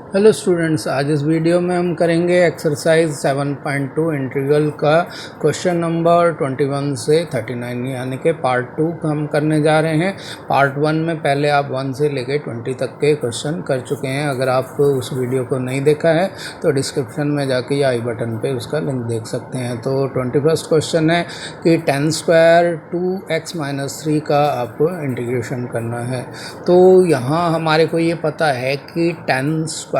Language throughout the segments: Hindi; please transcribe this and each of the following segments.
हेलो स्टूडेंट्स, आज इस वीडियो में हम करेंगे एक्सरसाइज 7.2 इंटीग्रल का क्वेश्चन नंबर 21 से 39 यानी कि पार्ट 2 का हम करने जा रहे हैं। पार्ट 1 में पहले आप 1 से लेके 20 तक के क्वेश्चन कर चुके हैं। अगर आप उस वीडियो को नहीं देखा है तो डिस्क्रिप्शन में जाके या आई बटन पे उसका लिंक देख सकते हैं। तो 21st क्वेश्चन है कि 10 स्क्वायर 2x - 3 का आपको इंटीग्रेशन करना है। तो यहाँ हमारे को ये पता है कि 10 स्क्वायर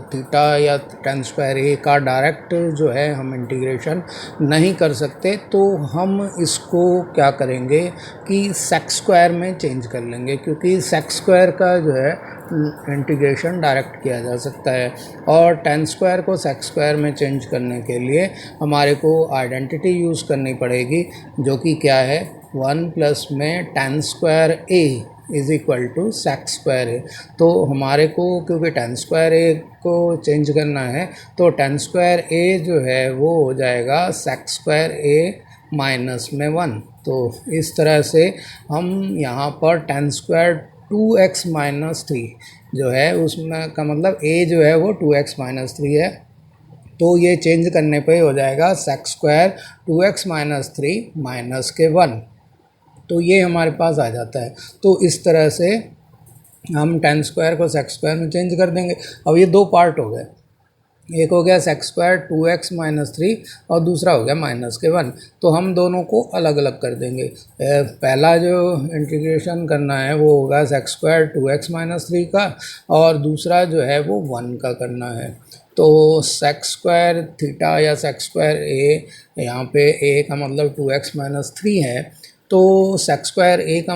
थीटा या 10 स्क्वायर ए का डायरेक्ट जो है हम इंटीग्रेशन नहीं कर सकते, तो हम इसको क्या करेंगे कि सेक स्क्वायर में चेंज कर लेंगे, क्योंकि सेक स्क्वायर का जो है इंटीग्रेशन डायरेक्ट किया जा सकता है। और 10 स्क्वायर को सेक स्क्वायर में चेंज करने के लिए हमारे को आइडेंटिटी यूज़ करनी पड़ेगी, जो कि क्या है 1 प्लस में 10 square A is equal to sec square A. तो हमारे को क्योंकि 10 स्क्वायर ए को चेंज करना है तो 10 स्क्वायर ए जो है वो हो जाएगा सेक स्क्वायर ए माइनस में 1। तो इस तरह से हम यहाँ पर 10 स्क्वायर 2x - 3 जो है उसमें का मतलब a जो है वो 2x - 3 है, तो ये चेंज करने पे हो जाएगा सेक स्क्वायर 2x - 3 माइनस के 1। तो ये हमारे पास आ जाता है। तो इस तरह से हम 10 स्क्वायर को सेक स्क्वायर में चेंज कर देंगे। अब ये दो पार्ट हो गए, एक हो गया सेक स्क्वायर 2x - 3 और दूसरा हो गया माइनस के 1। तो हम दोनों को अलग अलग कर देंगे। पहला जो इंटीग्रेशन करना है वो होगा सेक स्क्वायर 2x - 3 का, और दूसरा जो है वो 1 का करना है। तो सेक स्क्वायर थीटा या सेक स्क्वायर ए, यहाँ पे ए का मतलब 2x - 3 है, तो सेक स्क्वायर ए का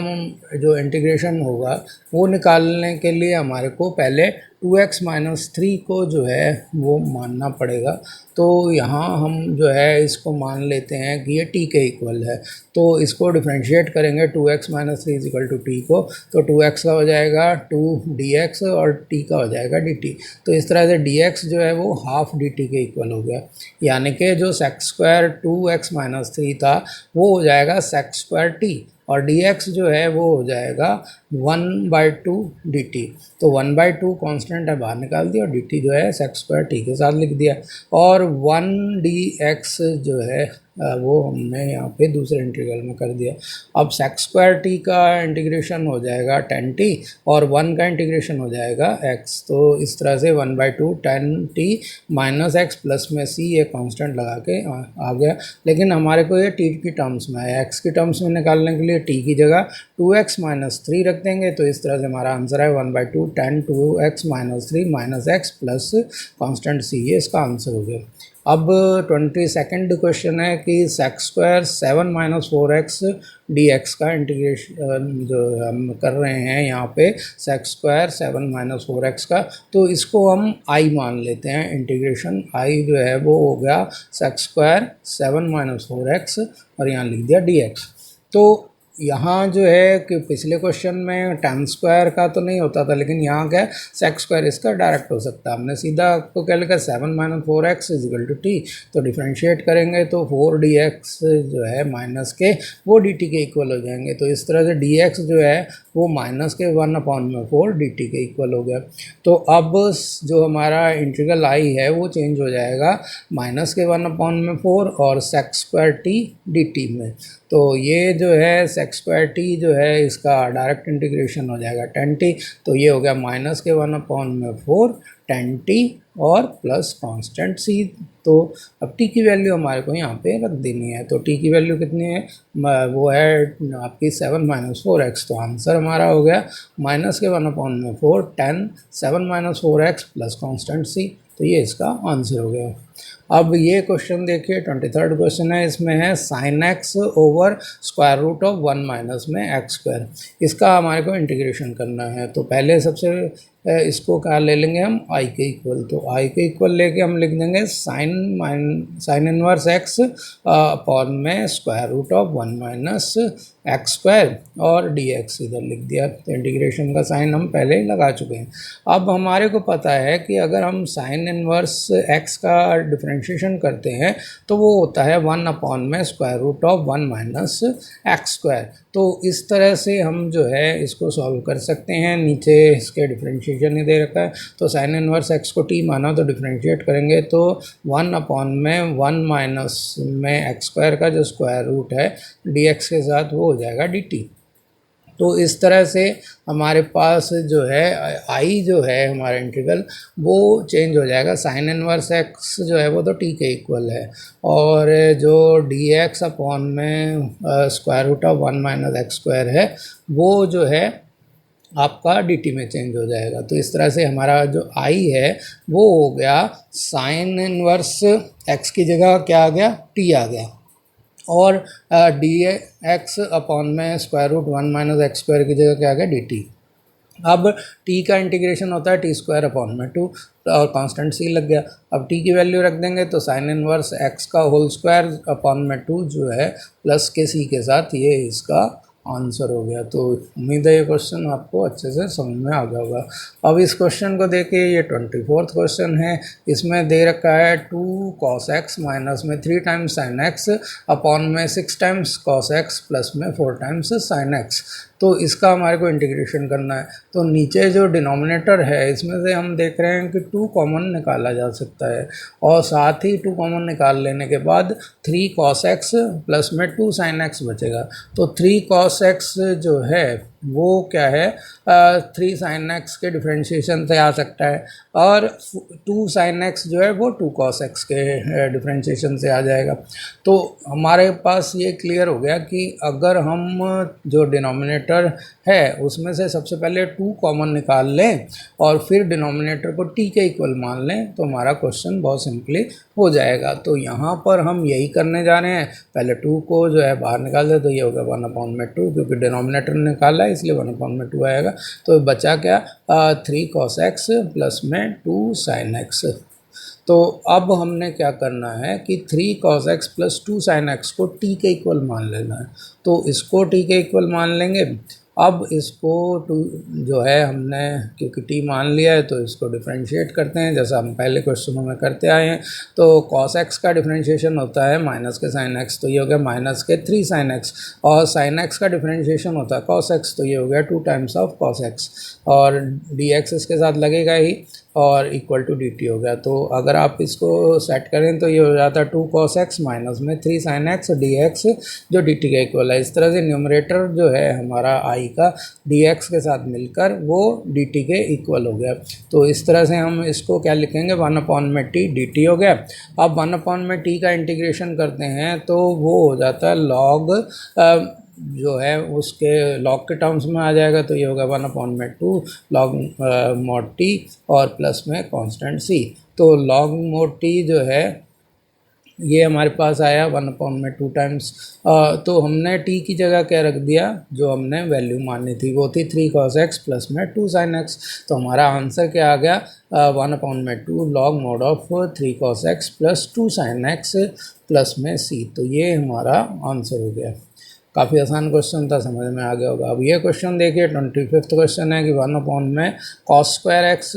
जो इंटीग्रेशन होगा वो निकालने के लिए हमारे को पहले 2x - 3 को जो है वो मानना पड़ेगा। तो यहाँ हम जो है इसको मान लेते हैं कि ये t के इक्वल है, तो इसको डिफ्रेंशिएट करेंगे 2x - 3 = t को, तो 2x का हो जाएगा 2dx और t का हो जाएगा dt। तो इस तरह से dx जो है वो हाफ dt के इक्वल हो गया, यानी कि जो सेक स्क्वायर 2x - 3 था वो हो जाएगा सेक स्क्वायर t, और dx जो है वो हो जाएगा 1/2 dt। तो 1/2 कांस्टेंट है, बाहर निकाल दिया, और dt जो है सेक स्क्वायर t के साथ लिख दिया, और 1dx जो है वो हमने यहाँ पे दूसरे इंटीग्रल में कर दिया। अब सेक स्क्वायर t का इंटीग्रेशन हो जाएगा 10t और 1 का इंटीग्रेशन हो जाएगा x। तो इस तरह से 1/2 10t माइनस एक्स प्लस में c ये कांस्टेंट लगा के आ गया। लेकिन हमारे को ये t की टर्म्स में है, x की टर्म्स में निकालने के लिए t की जगह 2x - 3 रख देंगे। तो इस तरह से हमारा आंसर है 1/2 10 2x - 3 minus x plus constant c, ये इसका आंसर हो गया। अब 22nd क्वेश्चन है कि सेक स्क्वायर 7 - 4x dx का इंटीग्रेशन जो हम कर रहे हैं यहाँ पे सेक स्क्वायर 7 - 4x का, तो इसको हम i मान लेते हैं। इंटीग्रेशन i जो है वो हो गया सेक स्क्वायर 7 - 4x और यहाँ लिख दिया dx। तो यहाँ जो है कि पिछले क्वेश्चन में 10 स्क्वायर का तो नहीं होता था, लेकिन यहाँ क्या सेक स्क्वायर इसका डायरेक्ट हो सकता है। हमने सीधा आपको क्या लिखा 7 - 4x = t, तो डिफ्रेंशिएट करेंगे तो 4dx जो है माइनस के वो dt के इक्वल हो जाएंगे। तो इस तरह से dx जो है वो माइनस के 1/4 dt के इक्वल हो गया। तो अब जो हमारा इंटीग्रल i है वो चेंज हो जाएगा माइनस के 1/4 और सेक स्क्वायर t dt में। तो ये जो है सेक स्क्वायर t जो है इसका डायरेक्ट इंटीग्रेशन हो जाएगा 10t, तो ये हो गया माइनस के 1/4 10t और प्लस कांस्टेंट c। तो अब t की वैल्यू हमारे को यहाँ पे रख देनी है। तो t की वैल्यू कितनी है, वो है आपकी 7 - 4x। तो आंसर हमारा हो गया माइनस के 1/4 10 7 - 4x प्लस कांस्टेंट c। तो ये इसका आंसर हो गया। अब ये क्वेश्चन देखिए 23rd क्वेश्चन है, इसमें है sin x over square root of 1 minus में x स्क्वायर। इसका हमारे को इंटीग्रेशन करना है। तो पहले सबसे इसको क्या ले लेंगे हम i के इक्वल। तो i के इक्वल लेके हम लिख देंगे साइन इनवर्स x अपॉन में square root of 1 minus x square और dx इधर लिख दिया। तो इंटीग्रेशन का साइन हम पहले ही लगा चुके हैं। अब हमारे को पता है कि अगर हम साइन इनवर्स x का जब डिफ्रेंशिएशन करते हैं तो वो होता है 1/√1 माइनस एक्स स्क्वायर। तो इस तरह से हम जो है इसको सॉल्व कर सकते हैं। नीचे इसके डिफ्रेंशिएशन ही दे रखा है, तो साइन इनवर्स एक्स को टी माना तो डिफ्रेंशिएट करेंगे तो 1/1 माइनस में एक्स स्क्वायर का जो स्क्वायर रूट है डी एक्स के साथ वो हो जाएगा डी टी। तो इस तरह से हमारे पास जो है आई जो है हमारा इंटीग्रल वो चेंज हो जाएगा। साइन इनवर्स एक्स जो है वो तो टी के इक्वल है, और जो डी एक्स अपॉन में √1 माइनस एक्स स्क्वायर है वो जो है आपका डी टी में चेंज हो जाएगा। तो इस तरह से हमारा जो आई है वो हो गया साइन इनवर्स एक्स की जगह क्या आ गया, टी आ गया, और डी एक्स अपॉन में √1 माइनस एक्स स्क्वायर की जगह क्या आ गया, डी टी। अब t का इंटीग्रेशन होता है t² अपॉन में 2 और कांस्टेंट c लग गया। अब t की वैल्यू रख देंगे तो साइन इनवर्स x का होल स्क्वायर अपॉन में 2 जो है प्लस के c के साथ ये इसका आंसर हो गया। तो उम्मीद है ये क्वेश्चन आपको अच्छे से समझ में आ गया होगा। अब इस क्वेश्चन को देखिए, ये 24th क्वेश्चन है। इसमें दे रखा है 2 cos x माइनस में 3 टाइम्स साइन x अपॉन में 6 टाइम्स cos x प्लस में 4 टाइम्स साइन x। तो इसका हमारे को इंटीग्रेशन करना है। तो नीचे जो डिनोमिनेटर है इसमें से हम देख रहे हैं कि 2 कॉमन निकाला जा सकता है, और साथ ही 2 कॉमन निकाल लेने के बाद 3 cos x प्लस में 2 sin x बचेगा। तो 3 cos x जो है वो क्या है, 3 sin x के डिफ्रेंशिएशन से आ सकता है, और 2 sin x जो है वो 2 cos x के डिफ्रेंशिएशन से आ जाएगा। तो हमारे पास ये क्लियर हो गया कि अगर हम जो डिनोमिनेटर है उसमें से सबसे पहले 2 कॉमन निकाल लें और फिर डिनोमिनेटर को t के इक्वल मान लें तो हमारा क्वेश्चन बहुत सिंपली हो जाएगा। तो यहाँ पर हम यही करने जा रहे हैं, पहले 2 को जो है बाहर निकाल दे तो ये होगा 1/2, क्योंकि डिनोमिनेटर निकाला है इसलिए 1/2 आएगा। तो बचा क्या, 3 cos x प्लस में 2 sin x। तो अब हमने क्या करना है कि 3 cos x plus 2 sin x को t के इक्वल मान लेना है। तो इसको t के इक्वल मान लेंगे। अब इसको जो है हमने क्योंकि t मान लिया है तो इसको डिफरेंशिएट करते हैं जैसा हम पहले क्वेश्चनों में करते आए हैं। तो cos x का डिफरेंशिएशन होता है माइनस के sin x, तो ये हो गया माइनस के 3 sin x, और sin x का डिफरेंशिएशन होता है cos x, तो ये हो गया 2 टाइम्स ऑफ cos x, और dx इसके साथ लगेगा ही और इक्वल टू डी टी हो गया। तो अगर आप इसको सेट करें तो ये हो जाता है 2 cos x माइनस में 3 sin x डी एक्स जो डी टी का इक्वल है। इस तरह से न्यूमरेटर जो है हमारा आई का डी एक्स के साथ मिलकर वो डी टी के इक्वल हो गया। तो इस तरह से हम इसको क्या लिखेंगे, 1/t डी टी हो गया। अब 1/t का इंटीग्रेशन करते हैं तो वो हो जाता है लॉग जो है उसके लॉग के टर्म्स में आ जाएगा। तो ये होगा 1/2 लॉग mod t और प्लस में कांस्टेंट c। तो लॉग mod t जो है ये हमारे पास आया 1/2 टाइम्स। तो हमने t की जगह क्या रख दिया, जो हमने वैल्यू मानी थी वो थी 3 cos x प्लस में 2 sin x। तो हमारा आंसर क्या आ गया, 1/2 log mode of 3 cos x plus 2 sin x plus में c। तो ये हमारा आंसर हो गया। काफ़ी आसान क्वेश्चन था, समझ में आ गया होगा। अब ये क्वेश्चन देखिए 25th क्वेश्चन है कि 1/में cos² x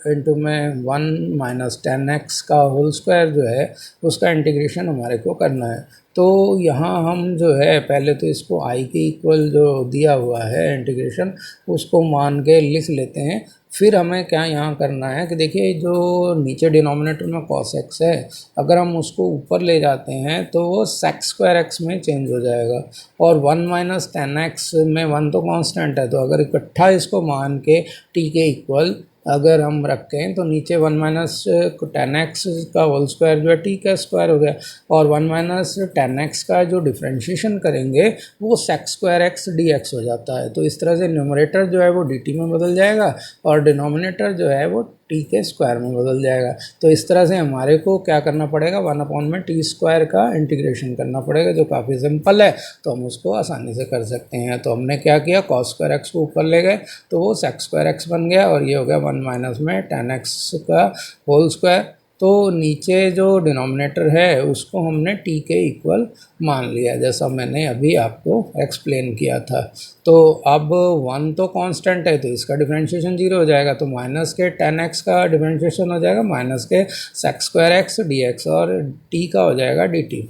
इंटू में 1 माइनस 10x का होल स्क्वायर जो है उसका इंटीग्रेशन हमारे को करना है। तो यहाँ हम जो है पहले तो इसको i के इक्वल जो दिया हुआ है इंटीग्रेशन उसको मान के लिख लेते हैं। फिर हमें क्या यहाँ करना है कि देखिए जो नीचे डिनोमिनेटर में cos x है अगर हम उसको ऊपर ले जाते हैं तो वो sec² x में चेंज हो जाएगा, और 1 माइनस 10x में 1 तो कांस्टेंट है। तो अगर इकट्ठा इसको मान के t के इक्वल अगर हम रखें तो नीचे 1 माइनस 10x का होल स्क्वायर जो है t का स्क्वायर हो गया, और 1 माइनस 10x का जो डिफ्रेंशिएशन करेंगे वो sec² x dx हो जाता है। तो इस तरह से न्यूमरेटर जो है वो dt में बदल जाएगा और डिनोमिनेटर जो है वो t के स्क्वायर में बदल जाएगा। तो इस तरह से हमारे को क्या करना पड़ेगा, 1/t² का इंटीग्रेशन करना पड़ेगा, जो काफ़ी सिंपल है। तो हम उसको आसानी से कर सकते हैं। तो हमने क्या किया, cos² x को ऊपर ले गए तो वो sec² x बन गया, और ये हो गया 1 माइनस में 10x का होल स्क्वायर। तो नीचे जो डिनोमिनेटर है उसको हमने टी के इक्वल मान लिया, जैसा मैंने अभी आपको एक्सप्लेन किया था। तो अब 1 तो कांस्टेंट है, तो इसका डिफरेंशिएशन 0 हो जाएगा, तो माइनस के tan x का डिफरेंशिएशन हो जाएगा माइनस के sec² x dx, और t का हो जाएगा dt।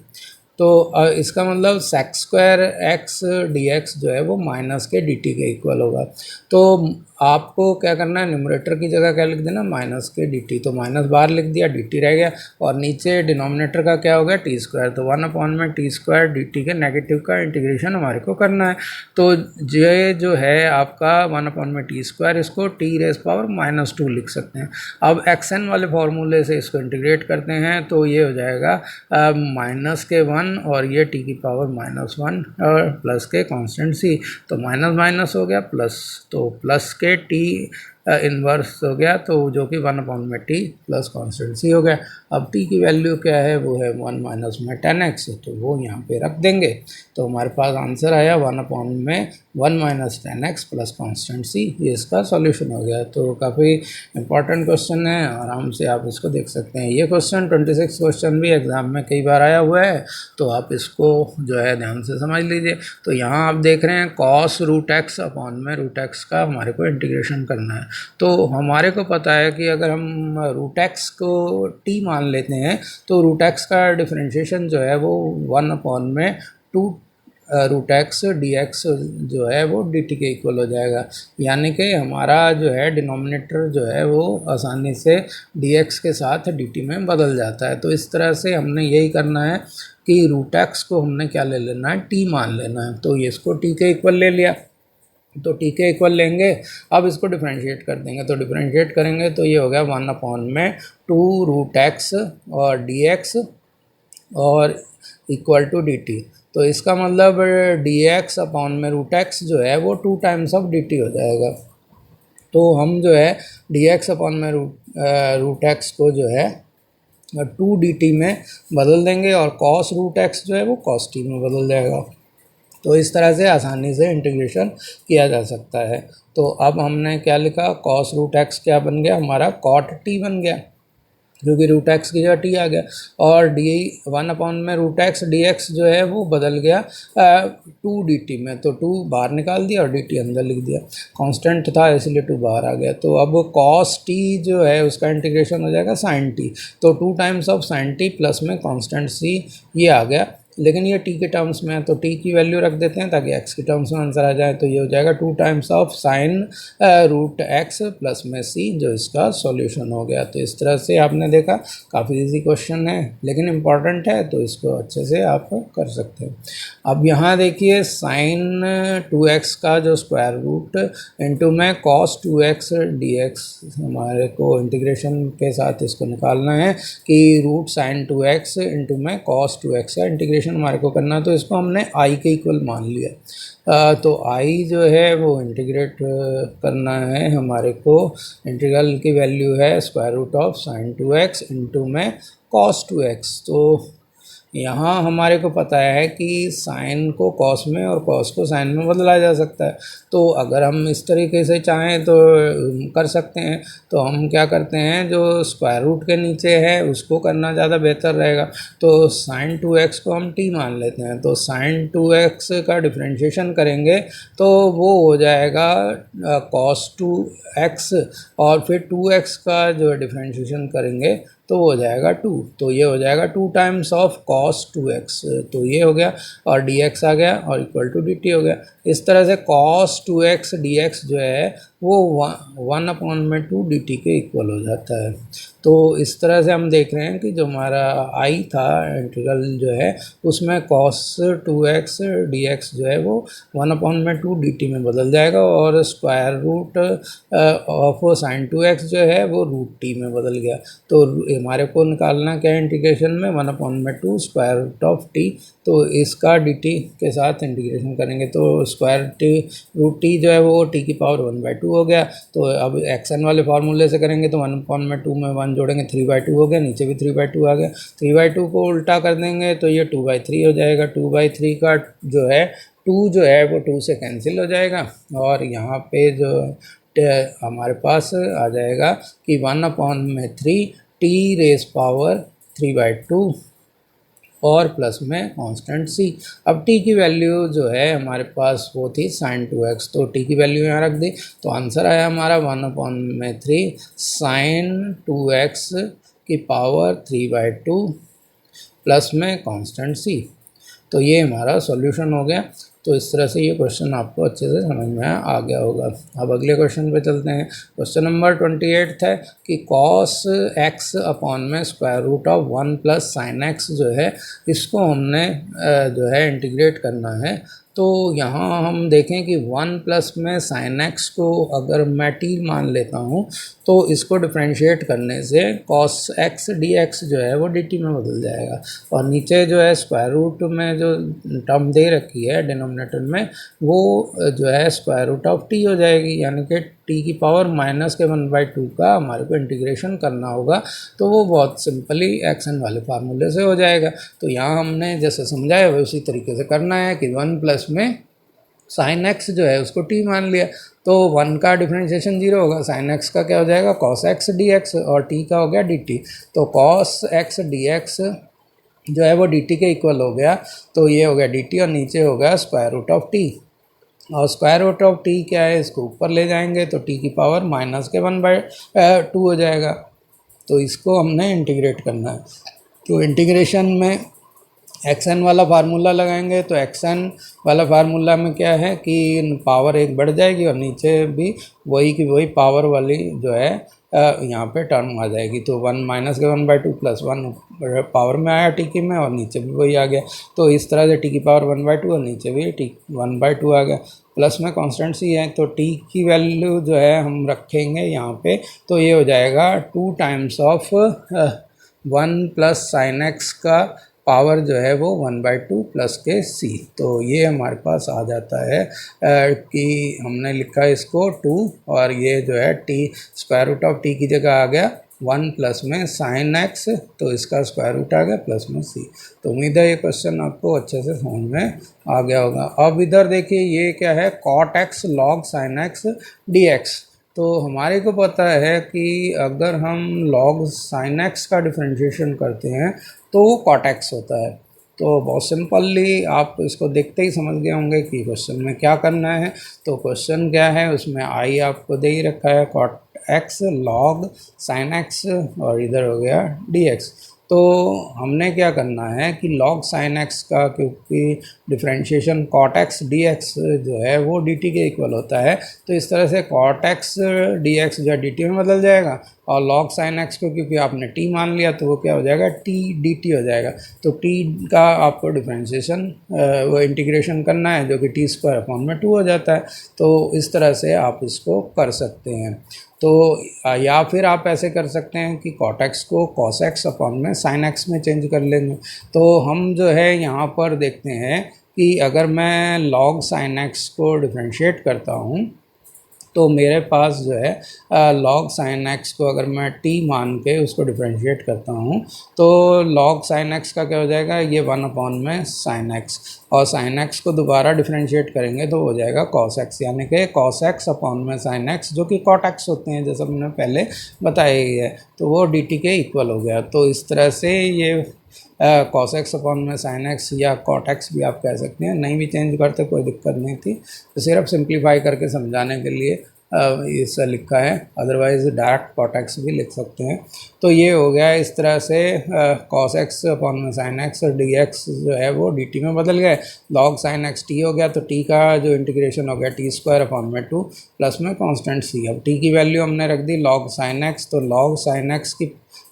तो इसका मतलब sec² x dx जो है वो माइनस के dt के इक्वल होगा। तो आपको क्या करना है, न्यूमरेटर की जगह क्या लिख देना, माइनस के dt, तो माइनस बाहर लिख दिया, dt रह गया, और नीचे डिनोमिनेटर का क्या हो गया, t², तो 1 में t² dt के नेगेटिव का इंटीग्रेशन हमारे को करना है। तो ये जो है आपका 1 में t², इसको t⁻⁻² लिख सकते हैं। अब xn वाले फार्मूले से इसको इंटीग्रेट करते हैं, तो ये हो जाएगा माइनस के 1 और ये t⁻⁻1 और प्लस के कांस्टेंट c, तो माइनस माइनस हो गया प्लस, तो प्लस के t इन्वर्स हो गया, तो जो कि 1 में t प्लस कांस्टेंट c हो गया। अब t की वैल्यू क्या है, वो है 1 माइनस में tan x, तो वो यहाँ पे रख देंगे, तो हमारे पास आंसर आया 1 में 1 minus tan x plus constant c, ये इसका सॉल्यूशन हो गया। तो काफ़ी इंपॉर्टेंट क्वेश्चन है, आराम से आप इसको देख सकते हैं। ये क्वेश्चन 26 क्वेश्चन भी एग्जाम में कई बार आया हुआ है, तो आप इसको जो है ध्यान से समझ लीजिए। तो यहाँ आप देख रहे हैं cos √x अपॉन में √x का हमारे को इंटीग्रेशन करना है। तो हमारे को पता है कि अगर हम √x को t मान लेते हैं, तो √x का डिफरेंशिएशन जो है वो 1 में 2 √x dx जो है वो dt के इक्वल हो जाएगा, यानी कि हमारा जो है डिनोमिनेटर जो है वो आसानी से dx के साथ dt में बदल जाता है। तो इस तरह से हमने यही करना है कि √x को हमने क्या ले लेना है, t मान लेना है। तो ये इसको t के इक्वल ले लिया, तो t के इक्वल लेंगे, अब इसको डिफरेंशिएट कर देंगे, तो डिफरेंशिएट करेंगे तो ये हो गया 1 में 2 √x और dx और इक्वल टू dt। तो इसका मतलब dx अपॉन में √x जो है वो 2 टाइम्स ऑफ dt हो जाएगा। तो हम जो है dx अपॉन में √x को जो है 2 dt में बदल देंगे, और cos √x जो है वो cos t में बदल जाएगा। तो इस तरह से आसानी से इंटीग्रेशन किया जा सकता है। तो अब हमने क्या लिखा, cos √x क्या बन गया हमारा, cot t बन गया, क्योंकि √x की जगह t आ गया, और 1 में √x dx जो है वो बदल गया 2 dt में, तो 2 बाहर निकाल दिया और dt अंदर लिख दिया, कांस्टेंट था इसलिए 2 बाहर आ गया। तो अब cos t जो है उसका इंटीग्रेशन हो जाएगा sin t, तो 2 times of sin t plus में कांस्टेंट c ये आ गया, लेकिन ये t के टर्म्स में है, तो t की वैल्यू रख देते हैं ताकि x के टर्म्स में आंसर आ जाए। तो ये हो जाएगा 2 times of sin √x plus में c, जो इसका सॉल्यूशन हो गया। तो इस तरह से आपने देखा, काफ़ी इजी क्वेश्चन है लेकिन इम्पॉर्टेंट है, तो इसको अच्छे से आप कर सकते हैं। अब यहाँ देखिए sin 2x का जो स्क्वायर रूट इंटू में cos 2x dx, हमारे को इंटीग्रेशन के साथ इसको निकालना है कि √sin 2x इंटू में cos 2x का इंटीग्रेशन हमारे को करना है। तो इसको हमने i के इक्वल मान लिया, तो i जो है वो इंटीग्रेट करना है हमारे को, इंटीग्रल की वैल्यू है √sin 2x इंटू में cos 2x। तो यहाँ हमारे को पता है कि साइन को कॉस में और कॉस को साइन में बदला जा सकता है। तो अगर हम इस तरीके से चाहें तो कर सकते हैं। तो हम क्या करते हैं, जो स्क्वायर रूट के नीचे है उसको करना ज़्यादा बेहतर रहेगा। तो sin 2x को हम t मान लेते हैं, तो sin 2x का डिफरेंशिएशन करेंगे तो वो हो जाएगा cos 2x, और फिर 2x का जो डिफरेंशिएशन करेंगे तो हो जाएगा 2, तो ये हो जाएगा 2 टाइम्स ऑफ cos 2x, तो ये हो गया, और dx आ गया और इक्वल टू dt हो गया। इस तरह से cos 2x dx जो है वो 1/2 dt के इक्वल हो जाता है। तो इस तरह से हम देख रहे हैं कि जो हमारा i था इंटीग्रल जो है उसमें cos 2x dx जो है वो 1/2 dt में बदल जाएगा, और square root of sin 2x जो है वो √t में बदल गया। तो हमारे को निकालना क्या है इंटीग्रेशन में, 1/2 स्क्वायर रूट ऑफ t, तो इसका dt के साथ इंटीग्रेशन करेंगे तो √t जो है वो t की पावर 1/2 हो गया। तो अब xn वाले फार्मूले से करेंगे तो 1/2 में 1 जोड़ेंगे 3/2 हो गया, नीचे भी 3/2 आ गया। 3/2 को उल्टा कर देंगे तो ये 2/3 हो जाएगा। 2/3 का जो है 2 जो है वो 2 से कैंसिल हो जाएगा, और यहाँ पे जो हमारे पास आ जाएगा कि 1/3 टी रेस पावर 3/2 और प्लस में कांस्टेंट सी। अब टी की वैल्यू जो है हमारे पास वो थी sin 2x, तो टी की वैल्यू यहाँ रख दी, तो आंसर आया हमारा 1/3 sin 2x की पावर 3/2 प्लस में कांस्टेंट सी। तो ये हमारा सॉल्यूशन हो गया। तो इस तरह से ये क्वेश्चन आपको अच्छे से समझ में आ गया होगा। अब अगले क्वेश्चन पे चलते हैं। क्वेश्चन नंबर 28 है कि cos x अपॉन में square root of 1 plus sine x जो है इसको हमने जो है इंटीग्रेट करना है। तो यहाँ हम देखें कि 1 प्लस में साइन एक्स को अगर मैं टी मान लेता हूँ तो इसको डिफ्रेंशिएट करने से cos x dx जो है वो dt में बदल जाएगा, और नीचे जो है स्क्वायर रूट में जो टर्म दे रखी है डिनोमिनेटर में वो जो है स्क्वायर रूट ऑफ टी हो जाएगी, यानी कि टी की पावर -1/2 का हमारे को इंटीग्रेशन करना होगा। तो वो बहुत सिंपली एक्सन वाले फार्मूले से हो जाएगा। तो यहाँ हमने जैसे समझाया उसी तरीके से करना है कि 1 प्लस में साइन एक्स जो है उसको टी मान लिया, तो 1 का डिफ्रेंशिएशन 0 होगा, साइन एक्स का क्या हो जाएगा cos x dx, और टी का हो गया dt। तो cos x dx जो है वो dt के इक्वल हो गया, तो ये हो गया dt और नीचे हो गया स्क्वायर रूट ऑफ टी, और स्क्वायर रूट ऑफ टी क्या है इसको ऊपर ले जाएंगे तो टी की पावर -1/2 हो जाएगा। तो इसको हमने इंटीग्रेट करना है। तो इंटीग्रेशन में एक्सन वाला फार्मूला लगाएंगे, तो एक्सन वाला फार्मूला में क्या है कि पावर 1 बढ़ जाएगी और नीचे भी वही की वही पावर वाली जो है यहाँ पे टर्म आ जाएगी। तो 1 -1/2 प्लस 1 पावर में आया टी की में और नीचे भी वही आ गया। तो इस तरह से टी की पावर 1/2 और नीचे भी टी 1/2 आ गया, प्लस में कांस्टेंट सी है। तो टी की वैल्यू जो है हम रखेंगे यहाँ पे, तो ये हो जाएगा 2 times of 1 plus sine x का पावर जो है वो 1/2 प्लस के सी। तो ये हमारे पास आ जाता है कि हमने लिखा इसको 2 और ये जो है T square root of T की जगह आ गया 1 प्लस में साइन एक्स, तो इसका स्क्वायर रूट आ गया प्लस में सी। तो उम्मीद है ये क्वेश्चन आपको अच्छे से समझ में आ गया होगा। अब इधर देखिए ये क्या है cot x log sin x dx। तो हमारे को पता है कि अगर हम log sin x का डिफरेंशिएशन करते हैं तो वो cot x होता है। तो बहुत सिंपली आप इसको देखते ही समझ गए होंगे कि क्वेश्चन में क्या करना है। तो क्वेश्चन क्या है उसमें आई आपको दे ही रखा है cot x log sin x और इधर हो गया dx। तो हमने क्या करना है कि log sin x का, क्योंकि डिफरेंशिएशन cot x dx जो है वो dt के इक्वल होता है, तो इस तरह से cot x dx जो है dt में बदल जाएगा, और log sin x को क्योंकि आपने t मान लिया तो वो क्या हो जाएगा t dt हो जाएगा। तो t का आपको डिफरेंशिएशन वो इंटीग्रेशन करना है जो कि t²/2 हो जाता है। तो इस तरह से आप इसको कर सकते हैं। तो या फिर आप ऐसे कर सकते हैं कि cot x को cos x अपॉन में sin x में चेंज कर लेंगे। तो हम जो है यहाँ पर देखते हैं कि अगर मैं log sin x को डिफरेंशिएट करता हूँ तो मेरे पास जो है log sin x को अगर मैं t मान के उसको डिफरेंशिएट करता हूँ तो log sin x का क्या हो जाएगा, ये 1 अपॉन में sin x, और sin x को दोबारा डिफरेंशिएट करेंगे तो हो जाएगा cos x, यानी कि cos x अपॉन में sin x जो कि cot x होते हैं जैसा मैंने पहले बताया ही है। तो वो dt के इक्वल हो गया। तो इस तरह से ये cos x अपॉन में sin x या cot x भी आप कह सकते हैं, नहीं भी चेंज करते कोई दिक्कत नहीं थी, तो सिर्फ सिंप्लीफाई करके समझाने के लिए इससे लिखा है, अदरवाइज डायरेक्ट cot x भी लिख सकते हैं। तो ये हो गया इस तरह से cos x अपॉन में sin x और dx जो है वो dt में बदल गए, log sin x t हो गया, तो t का जो इंटीग्रेशन हो गया t²/2 प्लस में कांस्टेंट c। अब t की वैल्यू हमने रख दी log sin x, तो log sin x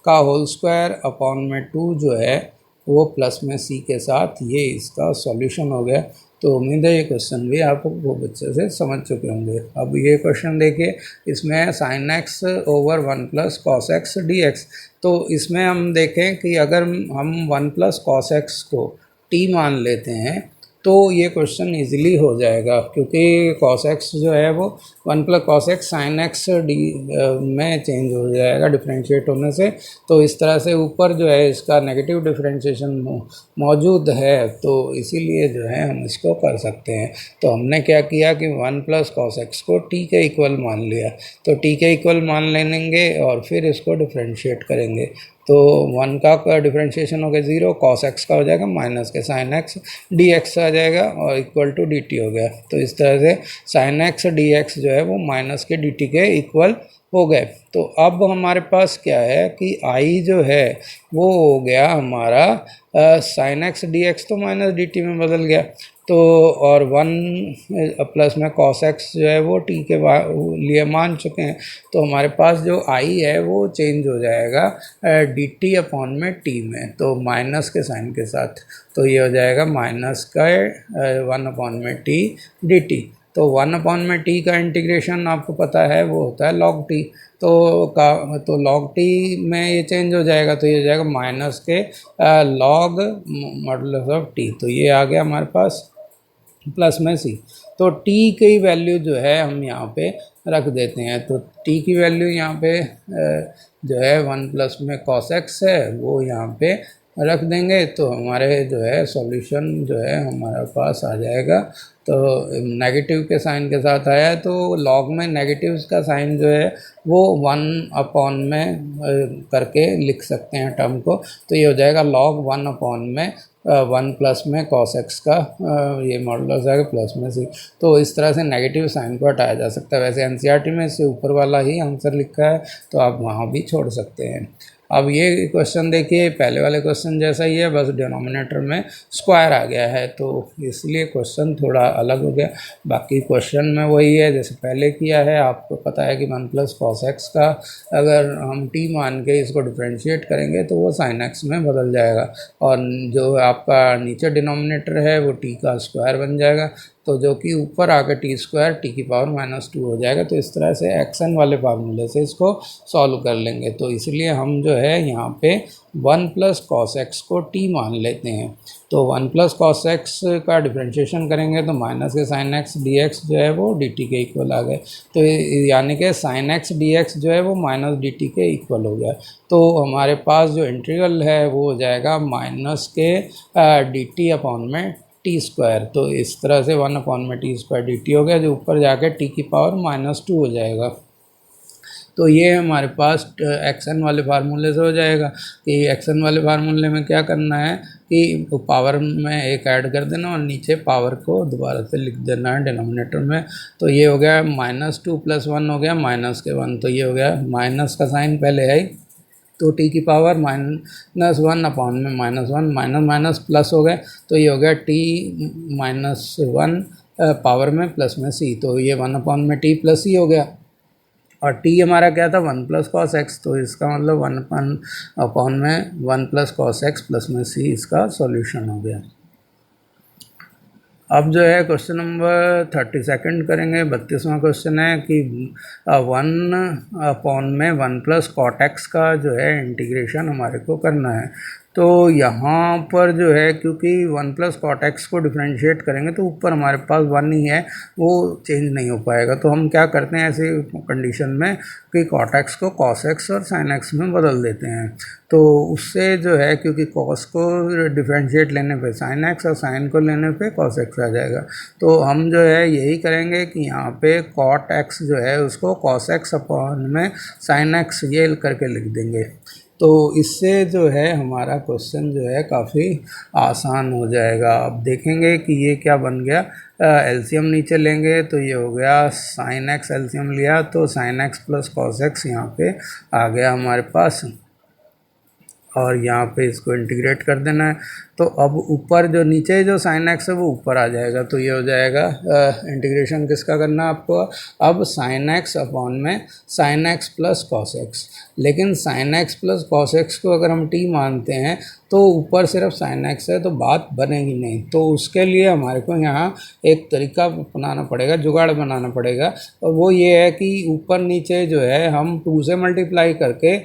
का होल स्क्वायर अपॉन में 2 जो है वो प्लस में c के साथ, ये इसका सॉल्यूशन हो गया। तो उम्मीद है ये क्वेश्चन भी आप बहुत अच्छे से समझ चुके होंगे। अब ये क्वेश्चन देखिए, इसमें sin x over 1 plus cos x dx। तो इसमें हम देखें कि अगर हम 1 प्लस cos x को t मान लेते हैं तो ये क्वेश्चन इजीली हो जाएगा, क्योंकि cos x जो है वो 1 plus cos x sine x D में चेंज हो जाएगा डिफ्रेंशिएट होने से। तो इस तरह से ऊपर जो है इसका नेगेटिव डिफ्रेंशिएशन मौजूद है, तो इसीलिए जो है हम इसको कर सकते हैं। तो हमने क्या किया कि 1 प्लस कॉस एक्स को t के इक्वल मान लिया, तो t के इक्वल मान लेंगे और फिर इसको डिफ्रेंशिएट करेंगे। तो 1 का डिफ्रेंशिएशन हो गया 0, कॉस एक्स का हो जाएगा माइनस के साइन एक्स डी एक्स आ जाएगा और इक्वल टू डी टी हो गया। तो इस तरह से साइन एक्स डी एक्स जो है वो माइनस के डी टी के इक्वल हो गए। तो अब हमारे पास क्या है कि आई जो है वो हो गया हमारा साइन एक्स डी एक्स तो माइनस डी टी में बदल गया, तो और 1 प्लस में कॉस एक्स जो है वो टी के लिए मान चुके हैं। तो हमारे पास जो आई है वो चेंज हो जाएगा डी टी अपॉन में टी में, तो माइनस के साइन के साथ। तो ये हो जाएगा माइनस का 1 अपॉन में टी डी टी। तो 1 अपॉन में टी का इंटीग्रेशन आपको पता है वो होता है लॉग टी, तो लॉग टी में ये चेंज हो जाएगा, तो ये हो जाएगा माइनस के लॉग मॉडुलस ऑफ टी। तो ये आ गया हमारे पास प्लस में सी। तो t की वैल्यू जो है हम यहाँ पे रख देते हैं, तो t की वैल्यू यहाँ पे जो है 1 प्लस में कॉस एक्स है वो यहाँ पे रख देंगे, तो हमारे जो है सॉल्यूशन जो है हमारे पास आ जाएगा। तो नेगेटिव के साइन के साथ आया, तो लॉग में नेगेटिव्स का साइन जो है वो 1 अपॉन में करके लिख सकते हैं टर्म को। तो ये हो जाएगा लॉग 1 अपॉन में 1 प्लस में कॉस एक्स का ये मॉडुलस है प्लस में सी। तो इस तरह से नेगेटिव साइन को हटाया जा सकता है। वैसे एनसीईआरटी में इससे ऊपर वाला ही आंसर लिखा है, तो आप वहाँ भी छोड़ सकते हैं। अब ये क्वेश्चन देखिए, पहले वाले क्वेश्चन जैसा ही है, बस डिनोमिनेटर में स्क्वायर आ गया है, तो इसलिए क्वेश्चन थोड़ा अलग हो गया। बाकी क्वेश्चन में वही है जैसे पहले किया है। आपको पता है कि 1 प्लस कॉस एक्स का अगर हम t मान के इसको डिफ्रेंशिएट करेंगे तो वो साइन एक्स में बदल जाएगा, और जो आपका नीचे डिनोमिनेटर है वो t का स्क्वायर बन जाएगा, तो जो कि ऊपर आकर टी स्क्वायर टी की पावर -2 हो जाएगा। तो इस तरह से एक्सन वाले फार्मूले से इसको सॉल्व कर लेंगे। तो इसलिए हम जो है यहाँ पे 1 प्लस कॉस एक्स को t मान लेते हैं। तो 1 प्लस कॉस एक्स का डिफ्रेंशिएशन करेंगे तो माइनस के साइन एक्स डी एक्स जो है वो डी टी के इक्वल आ गए, तो यानी कि साइन एक्स डी एक्स जो है वो माइनस डी टी के इक्वल हो गया। तो हमारे पास जो इंटीग्रल है वो हो जाएगा माइनस के डी टी अपॉन में टी स्क्वायर। तो इस तरह से 1 अपॉन में टी स्क्वायर डी टी हो गया, जो ऊपर जाकर टी की पावर -2 हो जाएगा। तो ये हमारे पास एक्सन वाले फार्मूले से हो जाएगा कि एक्सन वाले फार्मूले में क्या करना है कि पावर में एक ऐड कर देना और नीचे पावर को दोबारा से लिख देना है डिनोमिनेटर में। तो ये हो गया -2 + 1 हो गया माइनस के 1, तो ये हो गया माइनस का साइन पहले है, तो टी की पावर -1 अपॉन में -1 माइनस माइनस प्लस हो गए, तो ये हो गया t -1 पावर में प्लस में सी। तो ये 1 अपॉन में t प्लस ही हो गया, और t हमारा क्या था 1 प्लस कॉस एक्स, तो इसका मतलब 1 अपॉन में 1 प्लस कॉस एक्स प्लस में सी इसका सॉल्यूशन हो गया। अब जो है क्वेश्चन नंबर 32 करेंगे। 32वां क्वेश्चन है कि 1 अपॉन में 1 प्लस कॉट एक्स का जो है इंटीग्रेशन हमारे को करना है। तो यहाँ पर जो है क्योंकि 1 प्लस कॉट एक्स को डिफ्रेंशिएट करेंगे तो ऊपर हमारे पास 1 ही है, वो चेंज नहीं हो पाएगा। तो हम क्या करते हैं ऐसे कंडीशन में कि कॉट एक्स को कॉस एक्स और साइन एक्स में बदल देते हैं। तो उससे जो है क्योंकि कॉस को डिफ्रेंशिएट लेने पे साइन एक्स और साइन को लेने पे कॉस एक्स आ जाएगा, तो हम जो है यही करेंगे कि यहाँ पे कॉट एक्स जो है उसको कॉस एक्स अपॉन में साइन एक्स ये करके लिख देंगे। तो इससे जो है हमारा क्वेश्चन जो है काफ़ी आसान हो जाएगा। अब देखेंगे कि ये क्या बन गया। एलसीएम नीचे लेंगे तो ये हो गया साइन एक्स, एलसीएम लिया तो sign x plus cos x यहाँ पे आ गया हमारे पास, और यहाँ पे इसको इंटीग्रेट कर देना है। तो अब ऊपर जो नीचे जो साइन एक्स है वो ऊपर आ जाएगा, तो ये हो जाएगा इंटीग्रेशन किसका करना है आपको, अब साइन एक्स अपॉन में sine x plus cos x. लेकिन sine x plus cos x को अगर हम t मानते हैं तो ऊपर सिर्फ साइन एक्स है तो बात बनेगी नहीं। तो उसके लिए हमारे को यहाँ एक तरीका अपनाना पड़ेगा, जुगाड़ बनाना पड़ेगा, और वो ये है कि ऊपर नीचे जो है हम 2 से मल्टीप्लाई करके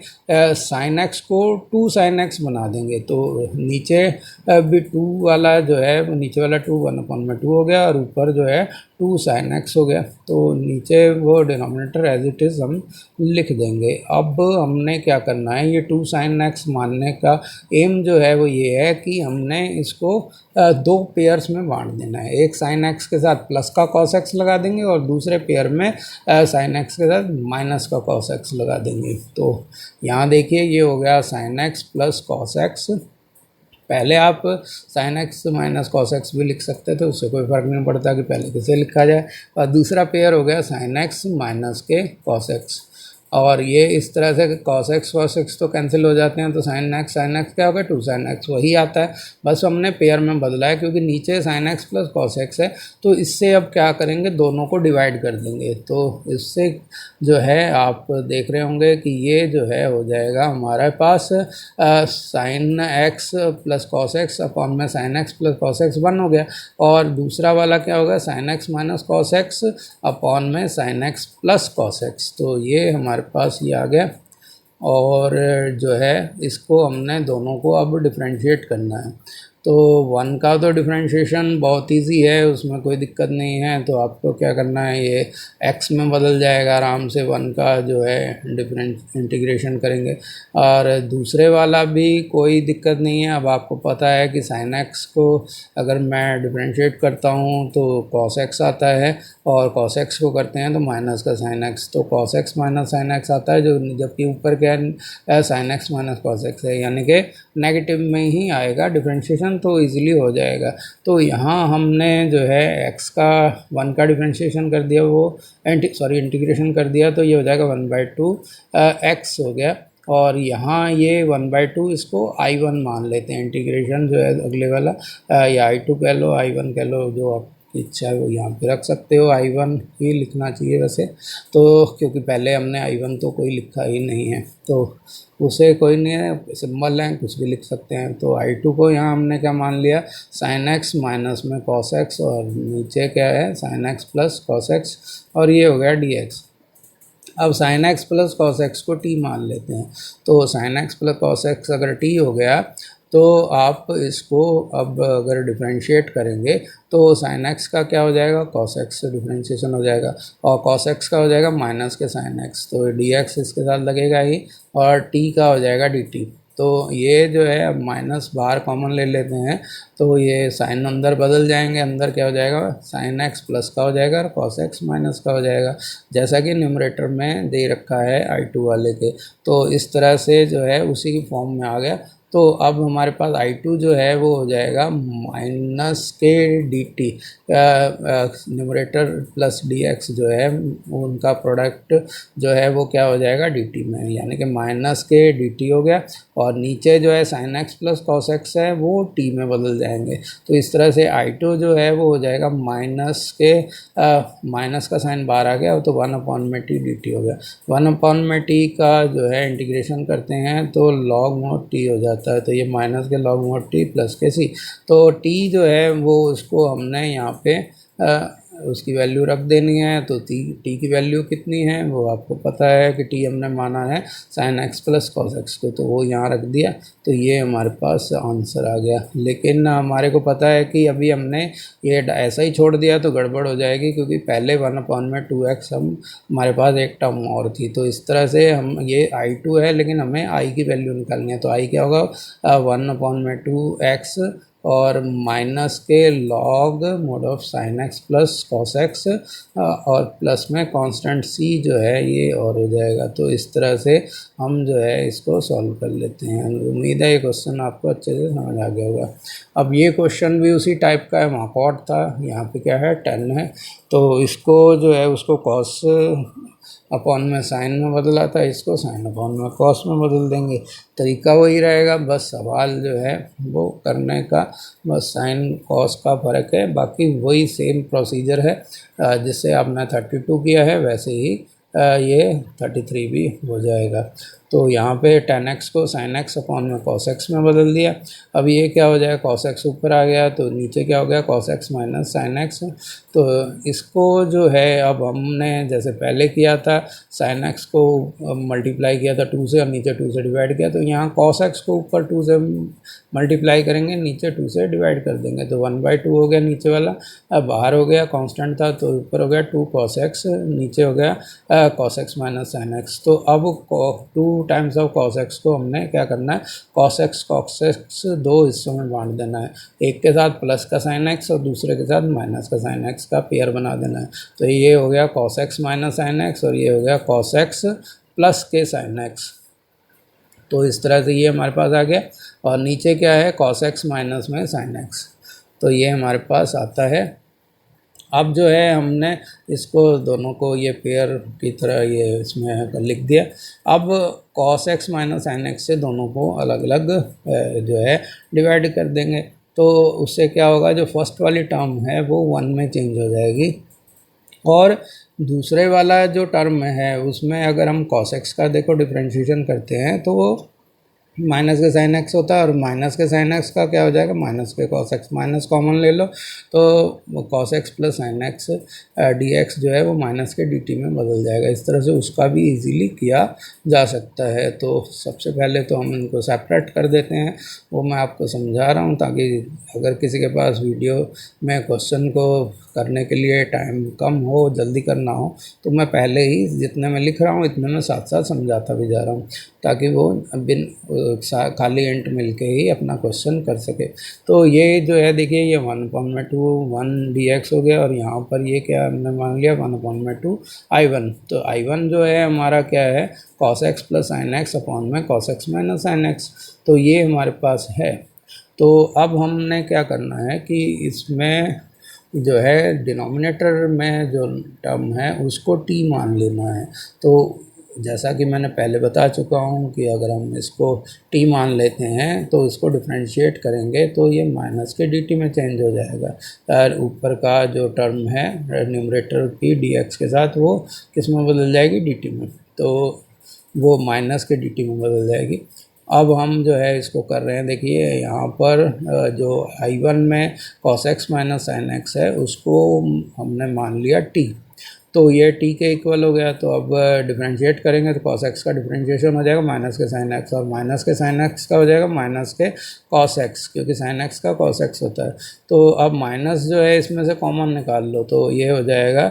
साइन एक्स को 2 साइन एक्स बना देंगे। तो नीचे अभी 2 वाला जो है नीचे वाला 2 1/2 हो गया और ऊपर जो है 2 sin x हो गया। तो नीचे वो डिनोमिनेटर एज इट इज़ हम लिख देंगे। अब हमने क्या करना है, ये 2 sin x मानने का एम जो है वो ये है कि हमने इसको 2 पेयर्स में बांट देना है। एक sin x के साथ प्लस का cos x लगा देंगे और दूसरे पेयर में sin x के साथ माइनस का cos x लगा देंगे। तो यहाँ देखिए ये हो गया sin x plus cos x। पहले आप sin x minus cos x भी लिख सकते थे, उससे कोई फ़र्क नहीं पड़ता कि पहले किसे लिखा जाए। और दूसरा पेयर हो गया sin x माइनस के cos x। और ये इस तरह से cos x तो कैंसिल हो जाते हैं, तो sin x क्या होगा 2 sin x वही आता है, बस हमने पेयर में बदला है क्योंकि नीचे sin x plus cos x है। तो इससे अब क्या करेंगे, दोनों को डिवाइड कर देंगे। तो इससे जो है आप देख रहे होंगे कि ये जो है हो जाएगा हमारे पास sin x plus cos x upon में sin x plus cos x 1 हो गया। और दूसरा वाला क्या होगा sin x minus cos x upon में sin x plus cos x। तो ये हमारे पास ये आ गया। और जो है इसको हमने दोनों को अब डिफरेंशिएट करना है। तो 1 का तो डिफरेंशिएशन बहुत इजी है, उसमें कोई दिक्कत नहीं है। तो आपको क्या करना है, ये x में बदल जाएगा आराम से, 1 का जो है डिफरेंट इंटीग्रेशन करेंगे। और दूसरे वाला भी कोई दिक्कत नहीं है। अब आपको पता है कि sin x को अगर मैं डिफरेंशिएट करता हूँ तो cos x आता है, और cos x को करते हैं तो माइनस का sin x, तो cos x minus sin x आता है, जो जबकि ऊपर क्या है sin x minus cos x है, यानी कि नेगेटिव में ही आएगा डिफरेंशिएशन, तो इजीली हो जाएगा। तो यहाँ हमने जो है x का 1 का डिफरेंशिएशन कर दिया, वो इंटीग्रेशन कर दिया, तो ये हो जाएगा 1/2 x हो गया। और यहाँ ये 1/2 इसको I1 मान लेते हैं, इंटीग्रेशन जो है अगले वाला या I2 कह लो, I1 कह लो, जो आपकी इच्छा है वो यहाँ पे रख सकते हो। I1 ही लिखना चाहिए वैसे तो, क्योंकि पहले हमने I1 तो कोई लिखा ही नहीं है, तो उसे कोई नहीं है, सिंबल है कुछ भी लिख सकते हैं। तो I2 को यहाँ हमने क्या मान लिया, sin x माइनस में cos x, और नीचे क्या है sin x plus cos x, और ये हो गया dx। अब sin x plus cos x को t मान लेते हैं। तो sin x plus cos x अगर t हो गया तो आप इसको अब अगर डिफरेंशिएट करेंगे तो sin x का क्या हो जाएगा, cos x से डिफरेंशिएशन हो जाएगा, और cos x का हो जाएगा माइनस के sin x, तो dx इसके साथ लगेगा ही, और t का हो जाएगा dt। तो ये जो है अब माइनस बाहर कॉमन ले लेते हैं, तो ये साइन अंदर बदल जाएंगे, अंदर क्या हो जाएगा sin x प्लस का हो जाएगा और cos x माइनस का हो जाएगा, जैसा कि न्यूमरेटर में दे रखा है I2 वाले के। तो इस तरह से जो है उसी की फॉर्म में आ गया। तो अब हमारे पास I2 जो है वो हो जाएगा माइनस के dt, न्यूमरेटर प्लस dx जो है उनका प्रोडक्ट जो है वो क्या हो जाएगा dt में, यानी कि माइनस के dt हो गया। और नीचे जो है sin x plus cos x है वो t में बदल जाएंगे। तो इस तरह से I2 जो है वो हो जाएगा माइनस के माइनस का साइन बाहर आ गया, तो 1 में t dt हो गया। 1 में t का जो है इंटीग्रेशन करते हैं तो log mod t हो जाता है, तो ये माइनस के log mod t प्लस के c। तो t जो है वो उसको हमने यहाँ पे उसकी वैल्यू रख देनी है। तो t की वैल्यू कितनी है वो आपको पता है कि t हमने माना है sin x plus cos x को, तो वो यहाँ रख दिया, तो ये हमारे पास आंसर आ गया। लेकिन हमारे को पता है कि अभी हमने ये ऐसा ही छोड़ दिया तो गड़बड़ हो जाएगी, क्योंकि पहले 1/2x हमारे पास एक टर्म और थी। तो इस तरह से हम ये I2 है, लेकिन हमें I की वैल्यू निकालनी है। तो I क्या होगा 1/2x और माइनस के log mode of sin x plus cos x, और प्लस में कांस्टेंट c जो है ये और हो जाएगा। तो इस तरह से हम जो है इसको सॉल्व कर लेते हैं। उम्मीद है ये क्वेश्चन आपको अच्छे से समझ आ गया होगा। अब ये क्वेश्चन भी उसी टाइप का है, वहाँ कॉट था, यहाँ पे क्या है 10 है, तो इसको जो है उसको cos अपॉन में साइन में बदला था, इसको साइन अपॉन में कॉस में बदल देंगे, तरीका वही रहेगा। बस सवाल जो है वो करने का बस साइन कॉस का फ़र्क है, बाकी वही सेम प्रोसीजर है। जिससे आपने 32 किया है वैसे ही ये 33 भी हो जाएगा। तो तो यहाँ पे tan x को sin x अपॉन में cos x में बदल दिया। अब ये क्या हो जाएगा, cos x ऊपर आ गया तो नीचे क्या हो गया, cos x minus sin x। तो इसको जो है अब हमने जैसे पहले किया था, sin x को मल्टीप्लाई किया था 2 से और नीचे 2 से डिवाइड किया, तो यहाँ cos x को ऊपर 2 से मल्टीप्लाई करेंगे, नीचे 2 से डिवाइड कर देंगे, तो 1/2 हो गया नीचे वाला। अब बाहर हो गया, कांस्टेंट था तो ऊपर हो गया 2 cos x, नीचे हो गया cos x minus sin x। तो अब 2 टाइम्स ऑफ cos x को हमने क्या करना है, cos x दो हिस्सों में बांट देना है, एक के साथ प्लस का sin x और दूसरे के साथ माइनस का sin x का पेयर बना देना है। तो ये हो गया cos x minus sin x और ये हो गया cos x प्लस के sin x। तो इस तरह से ये हमारे पास आ गया, और नीचे क्या है, cos x माइनस में sin x। तो ये हमारे पास आता है। अब जो है हमने इसको दोनों को ये पेयर की तरह ये इसमें लिख दिया। अब cos x minus sin x से दोनों को अलग अलग जो है डिवाइड कर देंगे, तो उससे क्या होगा, जो फर्स्ट वाली टर्म है वो 1 में चेंज हो जाएगी, और दूसरे वाला जो टर्म है उसमें अगर हम cos x का देखो डिफ्रेंशिएशन करते हैं तो वो माइनस के sin x होता है, और माइनस के sin x का क्या हो जाएगा, माइनस के cos x। माइनस कॉमन ले लो तो cos x plus sin x dx जो है वो माइनस के dt में बदल जाएगा। इस तरह से उसका भी इजीली किया जा सकता है। तो सबसे पहले तो हम इनको सेपरेट कर देते हैं, वो मैं आपको समझा रहा हूँ ताकि अगर किसी के पास वीडियो में क्वेश्चन को करने के लिए टाइम कम हो, जल्दी करना हो, तो मैं पहले ही जितने मैं लिख रहा हूँ इतने में साथ साथ समझाता भी जा रहा हूँ, ताकि वो बिन खाली इंट मिल के ही अपना क्वेश्चन कर सके। तो ये जो है देखिए, ये 1/2 1 dx हो गया, और यहाँ पर ये क्या हमने मान लिया 1/2 I1। तो I1 जो है हमारा क्या है, cos x plus sin x upon में cos x minus sin x। तो ये हमारे पास है। तो अब हमने क्या करना है कि इसमें जो है डिनोमिनेटर में जो टर्म है उसको t मान लेना है। तो जैसा कि मैंने पहले बता चुका हूँ कि अगर हम इसको t मान लेते हैं तो इसको डिफ्रेंशिएट करेंगे तो ये माइनस के dt में चेंज हो जाएगा, और ऊपर का जो टर्म है न्यूमरेटर की dx के साथ वो किस में बदल जाएगी, dt में, तो वो माइनस के dt में बदल जाएगी। अब हम जो है इसको कर रहे हैं, देखिए यहाँ पर जो I1 में cos x minus sin x है उसको हमने मान लिया t, तो ये t के इक्वल हो गया। तो अब डिफरेंशिएट करेंगे तो cos x का डिफरेंशिएशन हो जाएगा माइनस के sin x, और माइनस के sin x का हो जाएगा माइनस के cos x, क्योंकि sin x का cos x होता है। तो अब माइनस जो है इसमें से कॉमन निकाल लो, तो ये हो जाएगा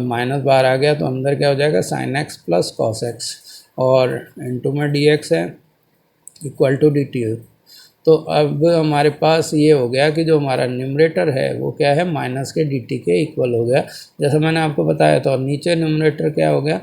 माइनस बाहर आ गया तो अंदर क्या हो जाएगा, sin x plus cos x, और इनटू में dx है इक्वल टू dt। तो अब हमारे पास ये हो गया कि जो हमारा न्यूमरेटर है वो क्या है, माइनस के dt के इक्वल हो गया, जैसा मैंने आपको बताया। तो नीचे न्यूमरेटर क्या हो गया,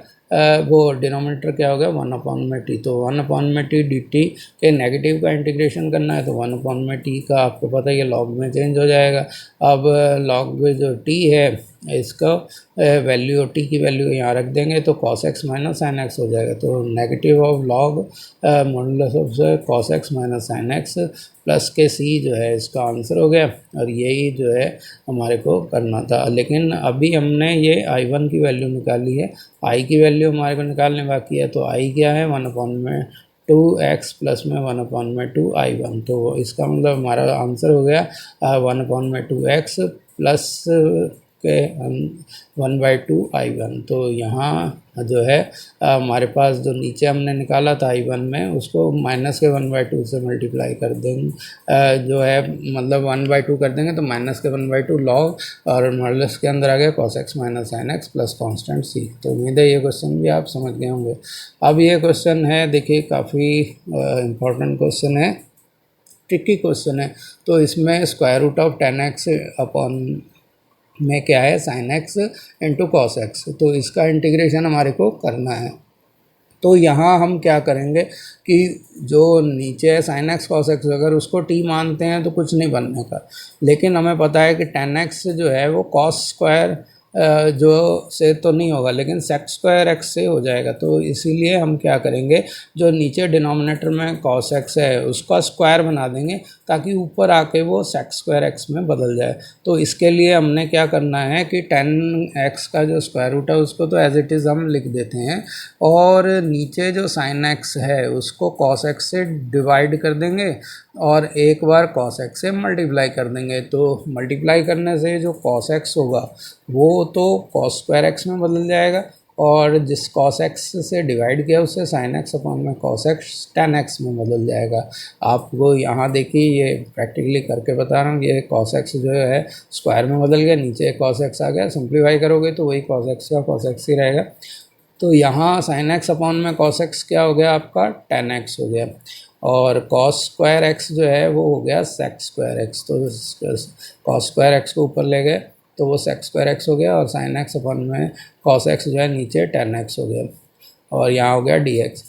वो डिनोमिनेटर क्या हो गया 1/t। तो 1/t dt के नेगेटिव का इंटीग्रेशन करना है, तो 1/t का आपको पता है ये लॉग में चेंज हो जाएगा। अब लॉग में जो t है इसका वैल्यू, t की वैल्यू यहाँ रख देंगे तो cos x minus sin x हो जाएगा। तो negative of log modulus of cos x minus sin x plus के c जो है इसका आंसर हो गया, और यही जो है हमारे को करना था। लेकिन अभी हमने ये I1 की वैल्यू निकाली है, I की वैल्यू हमारे को निकालने बाकी है। तो I क्या है 1/2x प्लस में 1/2 I1। तो इसका मतलब हमारा आंसर हो गया 1/2x प्लस के 1/2 I1। तो यहाँ जो है हमारे पास जो नीचे हमने निकाला था I1 में उसको माइनस के 1/2 से मल्टीप्लाई कर देंगे, जो है मतलब 1/2 कर देंगे तो माइनस के 1/2 लॉग, और मॉडुलस के अंदर आ गया cos x minus sin x plus constant c। तो उम्मीद है ये क्वेश्चन भी आप समझ गए होंगे। अब ये क्वेश्चन है देखिए, काफ़ी इम्पोर्टेंट क्वेश्चन है, ट्रिकी क्वेश्चन है। तो इसमें square root of 10x upon में क्या है sin x into cos x, तो इसका इंटीग्रेशन हमारे को करना है। तो यहाँ हम क्या करेंगे कि जो नीचे है sin x cos x, अगर उसको t मानते हैं तो कुछ नहीं बनने का, लेकिन हमें पता है कि tan x जो है वो cos स्क्वायर जो से तो नहीं होगा, लेकिन सेक स्क्वायर एक्स से हो जाएगा। तो इसीलिए हम क्या करेंगे, जो नीचे डिनोमिनेटर में कॉस एक्स है उसका स्क्वायर बना देंगे ताकि ऊपर आके वो सेक स्क्वायर एक्स में बदल जाए। तो इसके लिए हमने क्या करना है कि 10x का जो स्क्वायर रूट है उसको तो एज इट इज़ हम लिख देते हैं, और नीचे जो साइन एक्स है उसको कॉस एक्स से डिवाइड कर देंगे और एक बार कॉस एक्स से मल्टीप्लाई कर देंगे। तो मल्टीप्लाई करने से जो कॉस एक्स होगा वो तो कॉस स्क्वायर एक्स में बदल जाएगा, और जिस कॉस एक्स से डिवाइड किया उससे साइन एक्स अपॉन में कॉस एक्स टेन एक्स में बदल जाएगा। आपको यहाँ देखिए ये प्रैक्टिकली करके बता रहा हूँ, ये कॉस एक्स जो है स्क्वायर में बदल गया, नीचे कॉस एक्स आ गया, सिंप्लीफाई करोगे तो वही कॉस एक्स का कॉस एक्स ही रहेगा। तो यहाँ साइन एक्स अपॉन में कॉस एक्स क्या हो गया आपका, टेन एक्स हो गया, और कॉस स्क्वायर एक्स जो है वो हो गया सेक स्क्वायर एक्स। तो कॉस स्क्वायर एक्स को ऊपर ले गए तो वो सेक स्क्वायर एक्स हो गया, और साइन एक्स अपॉन में कॉस एक्स जो है नीचे टेन एक्स हो गया, और यहाँ हो गया डी एक्स।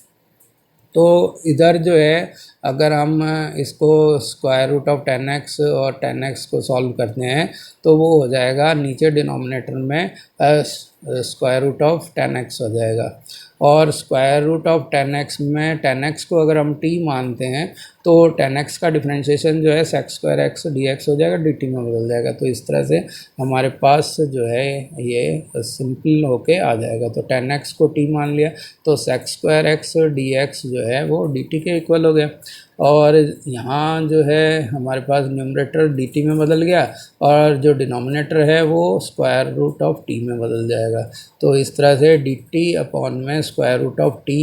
तो इधर जो है अगर हम इसको स्क्वायर रूट ऑफ 10x और 10x को सॉल्व करते हैं तो वो हो जाएगा नीचे डिनोमिनेटर में स्क्वायर रूट ऑफ 10x हो जाएगा, और स्क्वायर रूट ऑफ 10x में 10x को अगर हम t मानते हैं तो 10x का डिफ्रेंशिएशन जो है सेक स्क्वायर एक्स dx हो जाएगा, dt में बदल जाएगा। तो इस तरह से हमारे पास जो है ये सिंपल होके आ जाएगा। तो 10x को t मान लिया तो सेक स्क्वायर एक्स dx जो है वो dt के इक्वल हो गया, और यहाँ जो है हमारे पास न्यूमरेटर dt में बदल गया और जो डिनोमिनेटर है वो स्क्वायर रूट ऑफ t में बदल जाएगा। तो इस तरह से dt अपॉन में स्क्वायर रूट ऑफ t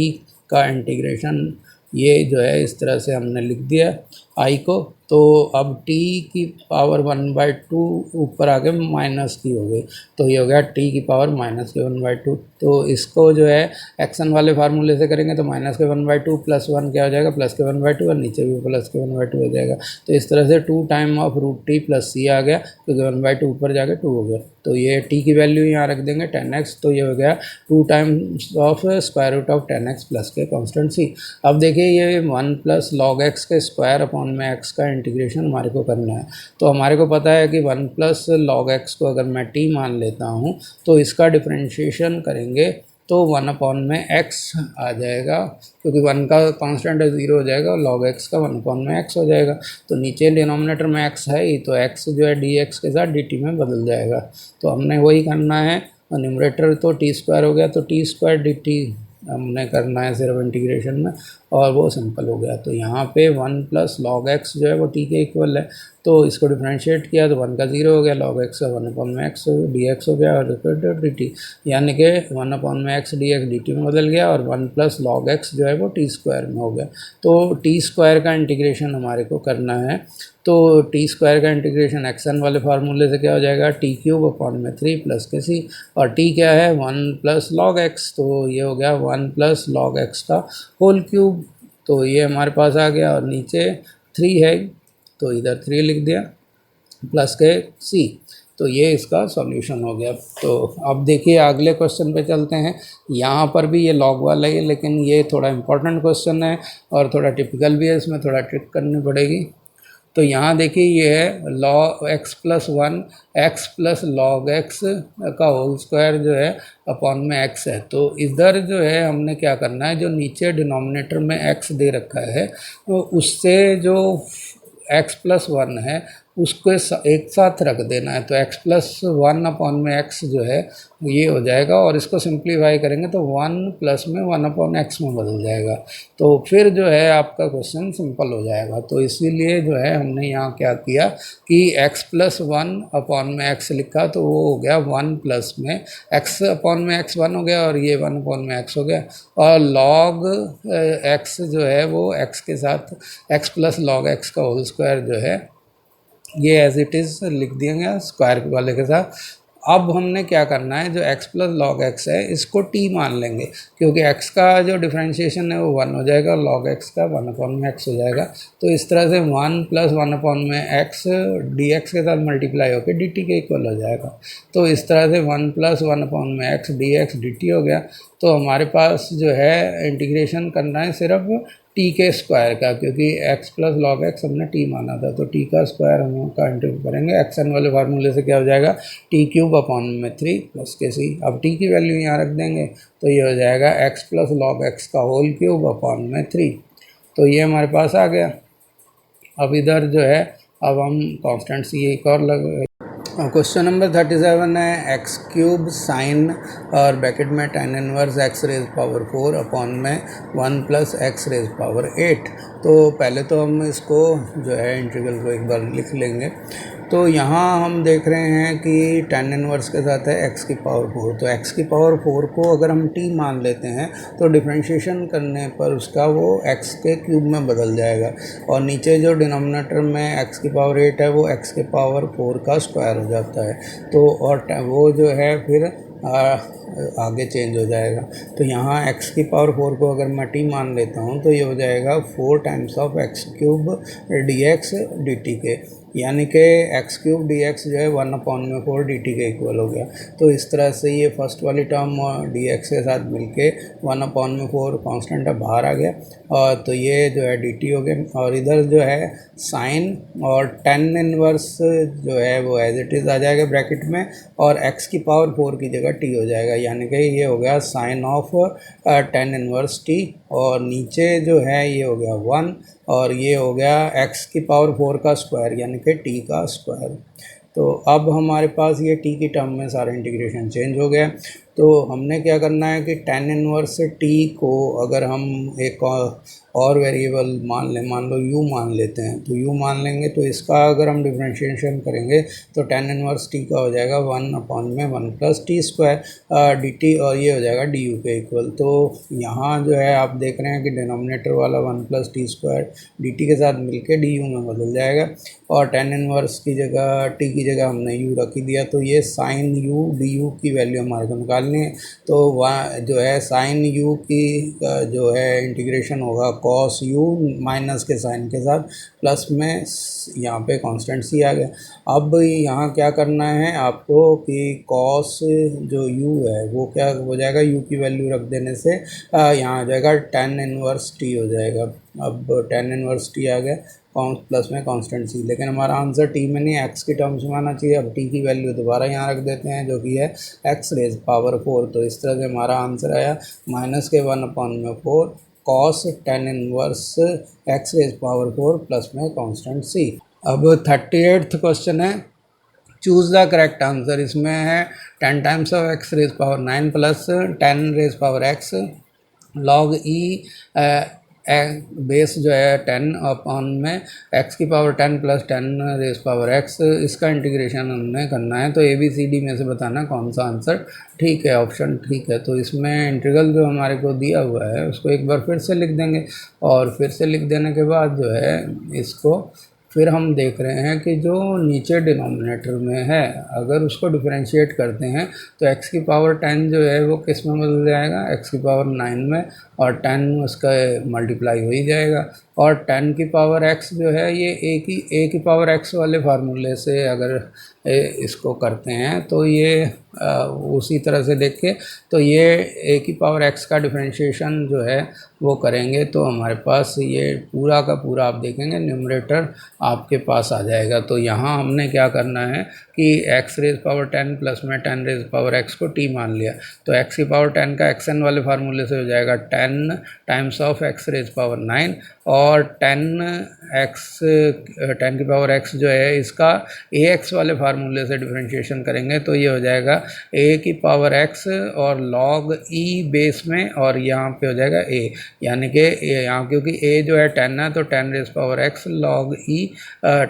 का इंटीग्रेशन ये जो है इस तरह से हमने लिख दिया आई को। तो अब t की पावर 1/2 ऊपर आके माइनस की हो गई, तो ये हो गया t की पावर माइनस के 1/2। तो इसको जो है एक्सन वाले फार्मूले से करेंगे तो माइनस के 1/2 प्लस 1 क्या हो जाएगा, प्लस के 1/2, और नीचे भी प्लस के 1/2 हो जाएगा। तो इस तरह से 2 time of root t plus c आ गया, क्योंकि 1/2 ऊपर जाके 2 हो गया। तो ये t की वैल्यू यहाँ रख देंगे 10x, तो ये हो गया 2 times of square root of 10x plus के कॉन्स्टेंट सी। अब देखिए ये 1 प्लस लॉग एक्स के स्क्वायर अपॉन में एक्स का इंटीग्रेशन हमारे को करना है। तो हमारे को पता है कि 1 प्लस लॉग एक्स को अगर मैं t मान लेता हूँ तो इसका डिफ्रेंशिएशन करेंगे तो 1 अपॉन में x आ जाएगा, क्योंकि 1 का कांस्टेंट 0 हो जाएगा और log x का 1 अपॉन में x हो जाएगा। तो नीचे डिनोमिनेटर में x है ही, तो x जो है dx के साथ dt में बदल जाएगा। तो हमने वही करना है, न्यूमरेटर तो टी स्क्वायर हो गया, तो टी स्क्वायर dt हमने करना है सिर्फ इंटीग्रेशन में, और वो सिंपल हो गया। तो यहाँ पे 1 प्लस लॉग एक्स जो है वो t के इक्वल है, तो इसको डिफ्रेंशिएट किया तो 1 का 0 हो गया, log x का 1 अपॉन में x dx हो गया, और dt यानी कि 1 अपॉन में x dx dt में बदल गया, और 1 प्लस लॉग x जो है वो t स्क्वायर में हो गया। तो t स्क्वायर का इंटीग्रेशन हमारे को करना है, तो टी स्क्वायर का इंटीग्रेशन एक्सन वाले फार्मूले से क्या हो जाएगा, टी क्यूब अपॉन में 3 प्लस के सी, और टी क्या है 1 प्लस लॉग एक्स, तो ये हो गया 1 प्लस लॉग एक्स का होल क्यूब। तो ये हमारे पास आ गया, और नीचे 3 है तो इधर 3 लिख दिया प्लस के सी। तो ये इसका सॉल्यूशन हो गया। तो अब देखिए अगले क्वेश्चन पे चलते हैं। यहाँ पर भी ये लॉग वाला ही है, लेकिन ये थोड़ा इंपॉर्टेंट क्वेश्चन है और थोड़ा टिपिकल भी है, इसमें थोड़ा ट्रिक करनी पड़ेगी। तो यहाँ देखिए ये है log x plus 1 x plus log x का होल स्क्वायर जो है अपॉन में x है। तो इधर जो है हमने क्या करना है, जो नीचे डिनोमिनेटर में x दे रखा है तो उससे जो x प्लस 1 है उसको एक साथ रख देना है। तो x प्लस 1 अपॉन में x जो है ये हो जाएगा, और इसको सिंप्लीफाई करेंगे तो 1 प्लस में 1 अपॉन x में बदल जाएगा। तो फिर जो है आपका क्वेश्चन सिंपल हो जाएगा। तो इसीलिए जो है हमने यहाँ क्या किया कि x प्लस 1 अपॉन में x लिखा, तो वो हो गया 1 प्लस में x अपॉन में x 1 हो गया, और ये 1 अपॉन में x हो गया, और log x जो है वो x के साथ x प्लस लॉग x का होल स्क्वायर जो है ये एज इट इज़ लिख दिया गया स्क्वायर वाले के साथ। अब हमने क्या करना है, जो x प्लस लॉग एक्स है इसको t मान लेंगे, क्योंकि x का जो डिफ्रेंशिएशन है वो 1 हो जाएगा और log x का 1 अपॉन में x हो जाएगा। तो इस तरह से 1 प्लस 1 अपॉन में x dx के साथ मल्टीप्लाई होकर dt के इक्वल हो जाएगा। तो इस तरह से 1 प्लस 1 अपॉन में x dx dt हो गया। तो हमारे पास जो है इंटीग्रेशन करना है सिर्फ टी के स्क्वायर का, क्योंकि एक्स प्लस लॉग एक्स हमने टी माना था, तो टी का स्क्वायर हम का इंटरव्यू करेंगे। एक्स एन वाले फार्मूले से क्या हो जाएगा, टी क्यूब अपॉन में 3 प्लस के सी। अब टी की वैल्यू यहाँ रख देंगे तो ये हो जाएगा एक्स प्लस लॉग एक्स का होल क्यूब अपॉन में 3। तो ये हमारे पास आ गया। अब इधर जो है अब हम कॉन्स्टेंट सी एक और लग। क्वेश्चन नंबर 37 है एक्स क्यूब साइन और ब्रैकेट में tan inverse x raise power 4 upon में 1 प्लस एक्स रेज पावर 8। तो पहले तो हम इसको जो है इंटीग्रल को एक बार लिख लेंगे। तो यहाँ हम देख रहे हैं कि tan इनवर्स के साथ है x की पावर 4, तो x की पावर 4 को अगर हम t मान लेते हैं तो डिफरेंशिएशन करने पर उसका वो x के क्यूब में बदल जाएगा, और नीचे जो डिनोमिनेटर में x की पावर 8 है वो x के पावर 4 का स्क्वायर हो जाता है। तो और वो जो है फिर आगे चेंज हो जाएगा। तो यहाँ x की पावर 4 को अगर मैं t मान लेता हूँ तो ये हो जाएगा 4 times of x cube dx dt के, यानी कि एक्स क्यूब डी एक्स जो है 1/4 dt के इक्वल हो गया। तो इस तरह से ये फर्स्ट वाली टर्म डी एक्स के साथ मिलके 1/4 कांस्टेंट अब बाहर आ गया, और तो ये जो है dt हो गया। और इधर जो है साइन और tan इनवर्स जो है वो एज इट इज़ आ जाएगा ब्रैकेट में, और x की पावर 4 की जगह t हो जाएगा, यानी कि ये हो गया sine of tan inverse t, और नीचे जो है ये हो गया 1, और ये हो गया x की पावर 4 का स्क्वायर यानी कि t का स्क्वायर। तो अब हमारे पास ये t की टर्म में सारा इंटीग्रेशन चेंज हो गया। तो हमने क्या करना है कि tan इनवर्स t को अगर हम एक और वेरिएबल मान लें, मान लो u मान लेते हैं, तो u मान लेंगे तो इसका अगर हम डिफरेंशिएशन करेंगे तो tan इनवर्स t का हो जाएगा 1/1 प्लस टी स्क्वायर dt, और ये हो जाएगा du के इक्वल। तो यहाँ जो है आप देख रहे हैं कि डिनोमिनेटर वाला 1 प्लस टी स्क्वायर dt के साथ मिलके du में बदल जाएगा, और tan इनवर्स की जगह t की जगह हमने u रख ही दिया। तो ये साइन u du की वैल्यू हमारे को निकालनी है। तो वहाँ जो है साइन u की जो है इंटीग्रेशन होगा कॉस u माइनस के साइन के साथ, प्लस में यहाँ पे कांस्टेंट सी आ गया। अब यहाँ क्या करना है आपको कि कॉस जो u है वो क्या हो जाएगा, u की वैल्यू रख देने से यहाँ आ जाएगा tan इनवर्स t हो जाएगा। अब tan इनवर्स t आ गया प्लस में कांस्टेंट सी, लेकिन हमारा आंसर टी में नहीं एक्स की टर्म्स में आना चाहिए। अब टी की वैल्यू दोबारा यहाँ रख देते हैं जो कि है एक्स रेज पावर 4। तो इस तरह से हमारा आंसर आया माइनस के 1/4 cos tan inverse x raise power 4 plus में कांस्टेंट सी। अब 38th क्वेश्चन है चूज़ द करेक्ट आंसर। इसमें है 10 times of x raise power 9 plus 10 raise power x log E base जो है 10 अपॉन में x की power 10 plus 10 raise power x, इसका इंटीग्रेशन हमने करना है। तो ए बी सी डी में से बताना कौन सा आंसर ठीक है, ऑप्शन ठीक है। तो इसमें इंटीग्रल जो हमारे को दिया हुआ है उसको एक बार फिर से लिख देंगे, और फिर से लिख देने के बाद जो है इसको फिर हम देख रहे हैं कि जो नीचे डिनोमिनेटर में है अगर उसको डिफरेंशिएट करते हैं तो x की पावर 10 जो है वो किस में बदल जाएगा, x की पावर 9 में, और 10 उसका मल्टीप्लाई हो ही जाएगा। और 10 की पावर x जो है ये a की पावर x वाले फार्मूले से अगर इसको करते हैं तो ये उसी तरह से देख के तो ये a की पावर x का डिफरेंशिएशन जो है वो करेंगे तो हमारे पास ये पूरा का पूरा आप देखेंगे न्यूमरेटर आपके पास आ जाएगा। तो यहाँ हमने क्या करना है कि x रेज पावर 10 प्लस में 10 रेज पावर x को t मान लिया, तो x की पावर 10 का xn वाले फार्मूले से हो जाएगा 10 times of x raise power 9, और 10 की पावर x जो है इसका ax वाले फार्मूले से डिफरेंशिएशन करेंगे तो ये हो जाएगा a की पावर x और log e बेस में, और यहाँ पे हो जाएगा a, यानी कि यहाँ क्योंकि a जो है 10 है तो 10 raise power x log e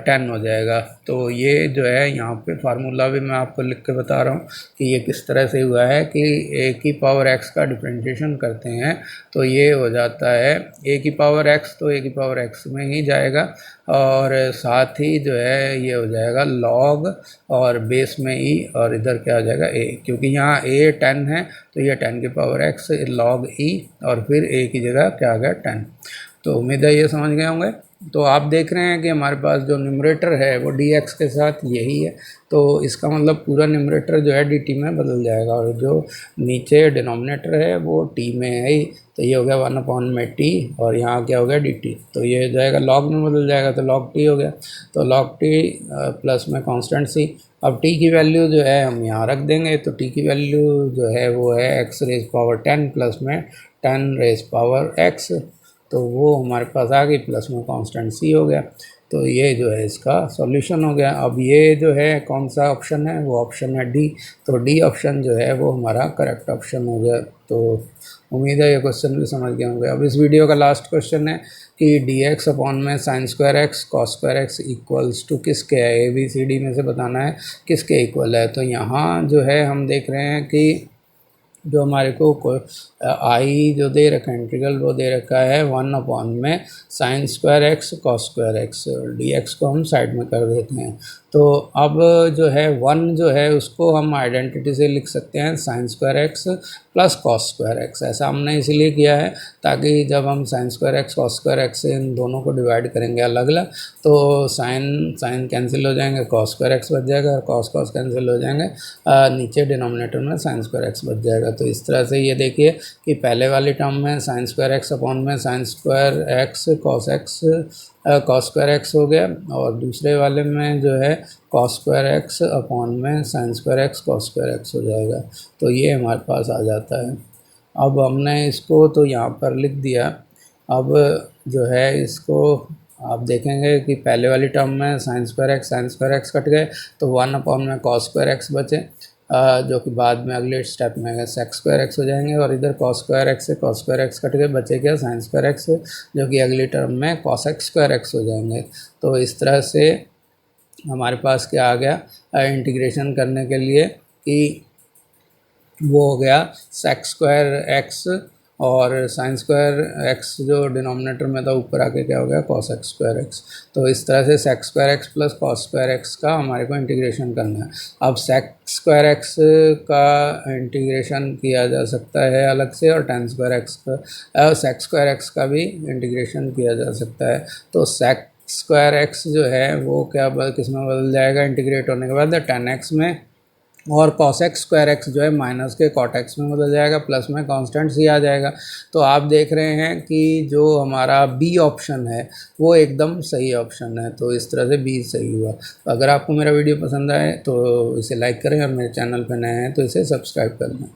10 हो जाएगा। तो ये जो है यहाँ पे फार्मूला भी मैं आपको लिख के बता रहा हूँ कि ये किस तरह से हुआ है कि a की पावर x का डिफरेंशिएशन करते हैं तो ये हो जाता है a की पावर x, तो a की पावर x में ही जाएगा, और साथ ही जो है ये हो जाएगा log और बेस में e, और इधर क्या हो जाएगा a, क्योंकि यहाँ a 10 है तो ये 10 की पावर x log e, और फिर a की जगह क्या आ गया 10। तो उम्मीद है ये समझ गए होंगे। तो आप देख रहे हैं कि हमारे पास जो न्यूमरेटर है वो डी एक्स के साथ यही है, तो इसका मतलब पूरा न्यूमरेटर जो है डी टी में बदल जाएगा, और जो नीचे डिनोमिनेटर है वो टी में है ही, तो ये हो गया 1 में टी, और यहाँ क्या हो गया डी टी, तो ये हो जाएगा लॉग में बदल जाएगा, तो लॉग टी हो गया, तो लॉग टी प्लस में कांस्टेंट सी। अब टी की वैल्यू जो है हम यहाँ रख देंगे, तो टी की वैल्यू जो है वो है एक्स रेज पावर 10 प्लस में 10 रेज पावर एक्स, तो वो हमारे पास आ गई, प्लस में कांस्टेंट सी हो गया। तो ये जो है इसका सॉल्यूशन हो गया। अब ये जो है कौन सा ऑप्शन है, वो ऑप्शन है डी, तो डी ऑप्शन जो है वो हमारा करेक्ट ऑप्शन हो गया। तो उम्मीद है ये क्वेश्चन भी समझ गए होंगे। अब इस वीडियो का लास्ट क्वेश्चन है कि डी एक्स अपॉन में sine square x cos square x equals to किसके है, ए बी सी डी में से बताना है किसके इक्वल है। तो यहाँ जो है हम देख रहे हैं कि जो हमारे को आई जो दे रखा है इंटीग्रल, वो दे रखा है 1 में sine square x cos square x, D x को हम साइड में कर देते हैं। तो अब जो है 1 जो है उसको हम आइडेंटिटी से लिख सकते हैं sign square x plus cos square x. ऐसा हमने इसीलिए किया है ताकि जब हम sign square x cos square x से इन दोनों को डिवाइड करेंगे अलग अलग, तो साइन कैंसिल हो जाएंगे, कॉस स्क्वायर एक्स बच जाएगा, कॉस कॉस कैंसिल हो जाएंगे, नीचे डिनोमिनेटर में साइन स्क्वायर एक्स बच जाएगा। तो इस तरह से ये देखिए कि पहले वाली टर्म में साइन स्क्वायर एक्स अपॉन में sine square x cos square x हो गया, और दूसरे वाले में जो है कॉस स्क्वायर एक्स अपॉन में sine square x cos square x हो जाएगा। तो ये हमारे पास आ जाता है। अब हमने इसको तो यहाँ पर लिख दिया। अब जो है इसको आप देखेंगे कि पहले वाली टर्म में साइन स्क्वायर एक्स कट गए, तो 1 में कॉस स्क्वायर एक्स बचे, जो कि बाद में अगले स्टेप में सेक्स स्क्वायर एक्स हो जाएंगे, और इधर कॉस स्क्वायर एक्स से कॉस स्क्वायर एक्स कट गए, बचे क्या साइन स्क्वायर एक्स, जो कि अगली टर्म में कॉस एक्स स्क्वायर एक्स हो जाएंगे। तो इस तरह से हमारे पास क्या आ गया इंटीग्रेशन करने के लिए कि वो हो गया सेक्स स्क्वायर एक्स और साइन स्क्वायर एक्स जो डिनोमिनेटर में था ऊपर आके क्या हो गया कॉस एक्स स्क्वायर एक्स। तो इस तरह से sex square x plus cos square x का हमारे को इंटीग्रेशन करना है। अब सेक्स स्क्वायर एक्स का इंटीग्रेशन किया जा सकता है अलग से, और टेन स्क्वायर एक्स का सेक्स स्क्वायर एक्स का भी इंटीग्रेशन किया जा सकता है। तो सेक्स स्क्वायर एक्स जो है वो क्या किस में बदल जाएगा इंटीग्रेट होने के बाद, टेन एक्स में, और कॉस एक्स स्क्वायर एक्स जो है माइनस के कॉट एक्स में बदल जाएगा, प्लस में कांस्टेंट सी आ जाएगा। तो आप देख रहे हैं कि जो हमारा बी ऑप्शन है वो एकदम सही ऑप्शन है। तो इस तरह से बी सही हुआ। तो अगर आपको मेरा वीडियो पसंद आए तो इसे लाइक करें, और मेरे चैनल पर नए हैं तो इसे सब्सक्राइब कर लें।